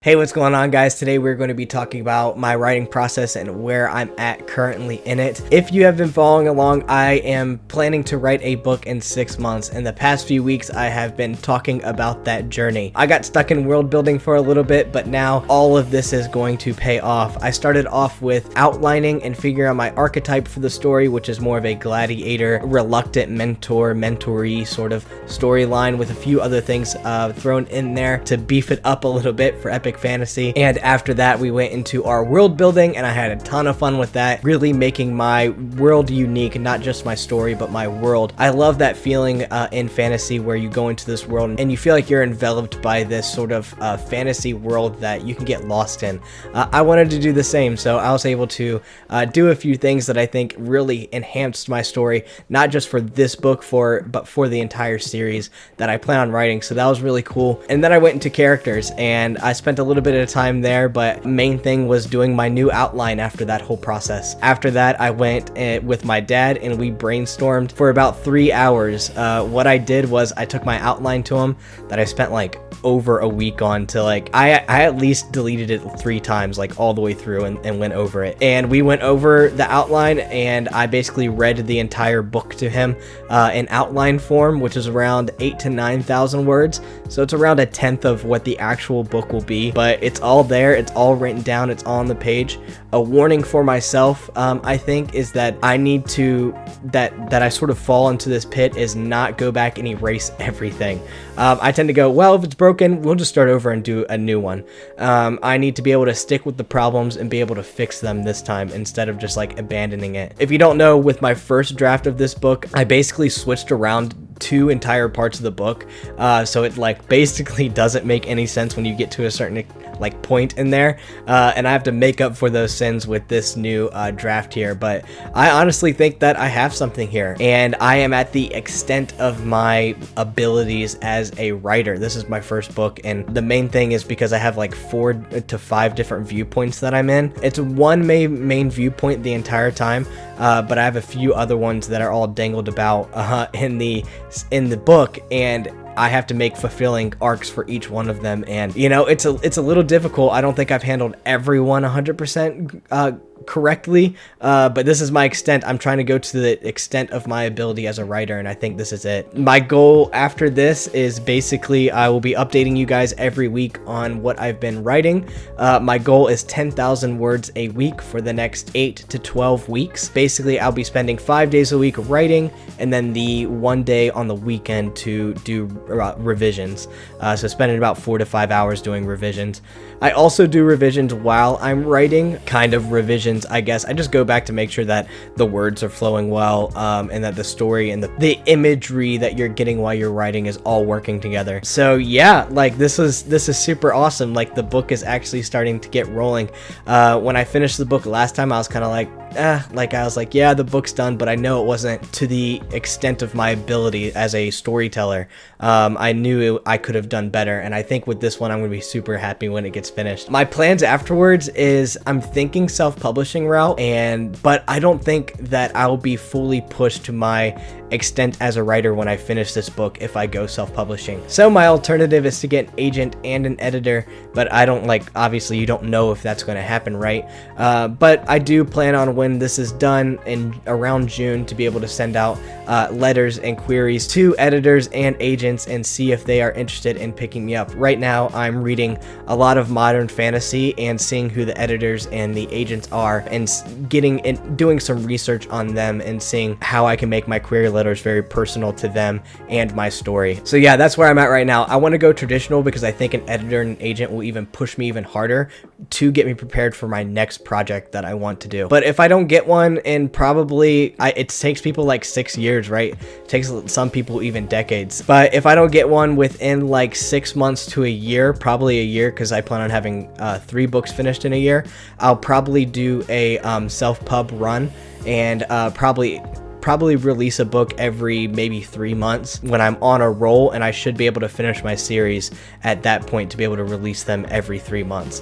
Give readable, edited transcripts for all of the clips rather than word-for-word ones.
Hey, what's going on, guys? Today we're going to be talking about my writing process and where I'm at currently in it. If you have been following along, I am planning to write a book in 6 months. In the past few weeks, I have been talking about that journey. I got stuck in world building for a little bit, but now all of this is going to pay off. I started off with outlining and figuring out my archetype for the story, which is more of a gladiator, reluctant mentor, mentoree sort of storyline with a few other things thrown in there to beef it up a little bit for epic fantasy. And after that, we went into our world building, and I had a ton of fun with that, really making my world unique, not just my story but my world. I love that feeling in fantasy where you go into this world and you feel like you're enveloped by this sort of fantasy world that you can get lost in. I wanted to do the same, so I was able to do a few things that I think really enhanced my story, not just for this book but for the entire series that I plan on writing. So that was really cool. And then I went into characters, and I spent a little bit of time there, but main thing was doing my new outline after that whole process. After that, I went with my dad and we brainstormed for about 3 hours. What I did was I took my outline to him that I spent like over a week on to I at least deleted it 3 times, like all the way through, and went over it. And we went over the outline, and I basically read the entire book to him in outline form, which is around 8,000 to 9,000 words. So it's around a tenth of what the actual book will be, but it's all there, it's all written down, it's all on the page. A warning for myself, I think, is that I need to, that I sort of fall into this pit, is not go back and erase everything. I tend to go, well, if it's broken, we'll just start over and do a new one. I need to be able to stick with the problems and be able to fix them this time instead of just like abandoning it. If you don't know, with my first draft of this book, I basically switched around 2 entire parts of the book, so it like basically doesn't make any sense when you get to a certain like point in there, and I have to make up for those sins with this new draft here. But I honestly think that I have something here, and I am at the extent of my abilities as a writer. This is my first book, and the main thing is because I have like 4 to 5 different viewpoints that I'm in. It's one main viewpoint the entire time, but I have a few other ones that are all dangled about in the book, and I have to make fulfilling arcs for each one of them. And you know, it's a little difficult. I don't think I've handled everyone 100% correctly, but this is my extent. I'm trying to go to the extent of my ability as a writer, and I think this is it. My goal after this is basically I will be updating you guys every week on what I've been writing. My goal is 10,000 words a week for the next 8 to 12 weeks. Basically, I'll be spending 5 days a week writing, and then the 1 day on the weekend to do revisions. So spending about 4 to 5 hours doing revisions. I also do revisions while I'm writing, kind of revisions, I guess. I just go back to make sure that the words are flowing well, and that the story and the imagery that you're getting while you're writing is all working together. So yeah, like this is super awesome. Like the book is actually starting to get rolling. When I finished the book last time, I was kind of like, I was like, yeah, the book's done, but I know it wasn't to the extent of my ability as a storyteller. I knew I could have done better, and I think with this one, I'm going to be super happy when it gets finished. My plans afterwards is I'm thinking self-publishing route, but I don't think that I'll be fully pushed to my extent as a writer when I finish this book if I go self-publishing. So my alternative is to get an agent and an editor, but I don't obviously you don't know if that's going to happen, right? But I do plan on, when this is done in around June, to be able to send out letters and queries to editors and agents and see if they are interested in picking me up. Right now, I'm reading a lot of modern fantasy and seeing who the editors and the agents are, and doing some research on them and seeing how I can make my query letters very personal to them and my story. So yeah, that's where I'm at right now. I want to go traditional because I think an editor and an agent will even push me even harder to get me prepared for my next project that I want to do. But if I don't get one, and probably it takes people like 6 years, right? It takes some people even decades. But if I don't get one within like 6 months to a year, probably a year, because I plan on having 3 books finished in a year, I'll probably do a self-pub run, and probably probably release a book every maybe 3 months when I'm on a roll, and I should be able to finish my series at that point to be able to release them every 3 months.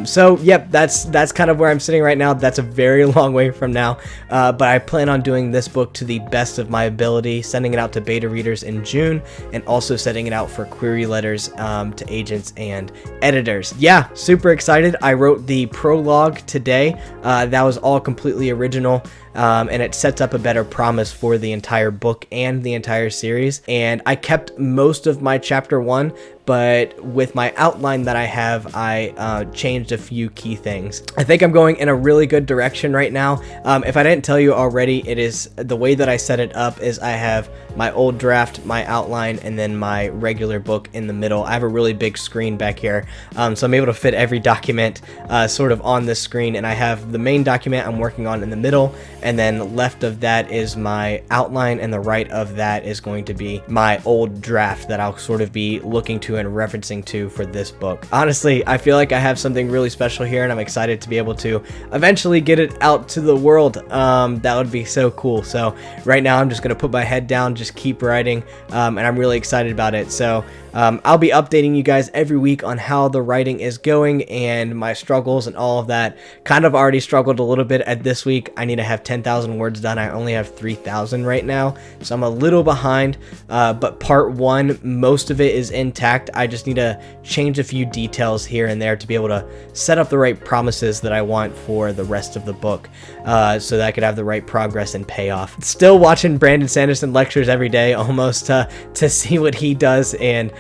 So yep, that's kind of where I'm sitting right now. That's a very long way from now, but I plan on doing this book to the best of my ability, sending it out to beta readers in June, and also sending it out for query letters to agents and editors. Yeah, super excited. I wrote the prologue today. That was all completely original. And it sets up a better promise for the entire book and the entire series. And I kept most of my chapter 1, but with my outline that I have, I changed a few key things. I think I'm going in a really good direction right now. If I didn't tell you already, it is the way that I set it up is I have my old draft, my outline, and then my regular book in the middle. I have a really big screen back here, so I'm able to fit every document sort of on this screen, and I have the main document I'm working on in the middle, and then left of that is my outline, and the right of that is going to be my old draft that I'll sort of be looking to and referencing to for this book. Honestly, I feel like I have something really special here, and I'm excited to be able to eventually get it out to the world. That would be so cool. So right now I'm just going to put my head down, just keep writing, and I'm really excited about it. So I'll be updating you guys every week on how the writing is going and my struggles and all of that. Kind of already struggled a little bit at this week. I need to have 10,000 words done. I only have 3,000 right now, so I'm a little behind, but part 1, most of it is intact. I just need to change a few details here and there to be able to set up the right promises that I want for the rest of the book, so that I could have the right progress and payoff. Still watching Brandon Sanderson lectures every day almost to see what he does, and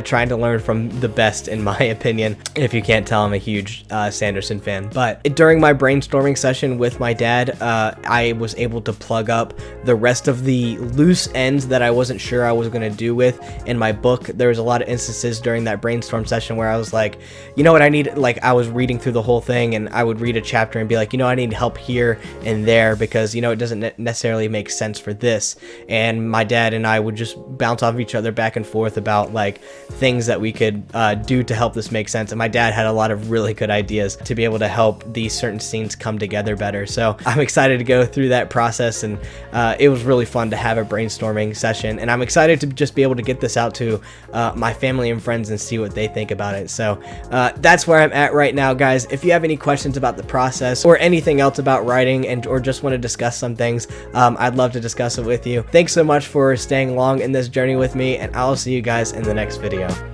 trying to learn from the best, in my opinion. If you can't tell, I'm a huge Sanderson fan. But during my brainstorming session with my dad, I was able to plug up the rest of the loose ends that I wasn't sure I was going to do with in my book. There was a lot of instances during that brainstorm session where I was like, you know what I need, like I was reading through the whole thing, and I would read a chapter and be like, you know, I need help here and there because, you know, it doesn't necessarily make sense for this. And my dad and I would just bounce off each other back and forth about like things that we could do to help this make sense. And my dad had a lot of really good ideas to be able to help these certain scenes come together better. So I'm excited to go through that process, and it was really fun to have a brainstorming session, and I'm excited to just be able to get this out to my family and friends and see what they think about it. So that's where I'm at right now, guys. If you have any questions about the process or anything else about writing, and or just want to discuss some things, I'd love to discuss it with you. Thanks so much for staying along in this journey with me, and I'll see you guys in the next video.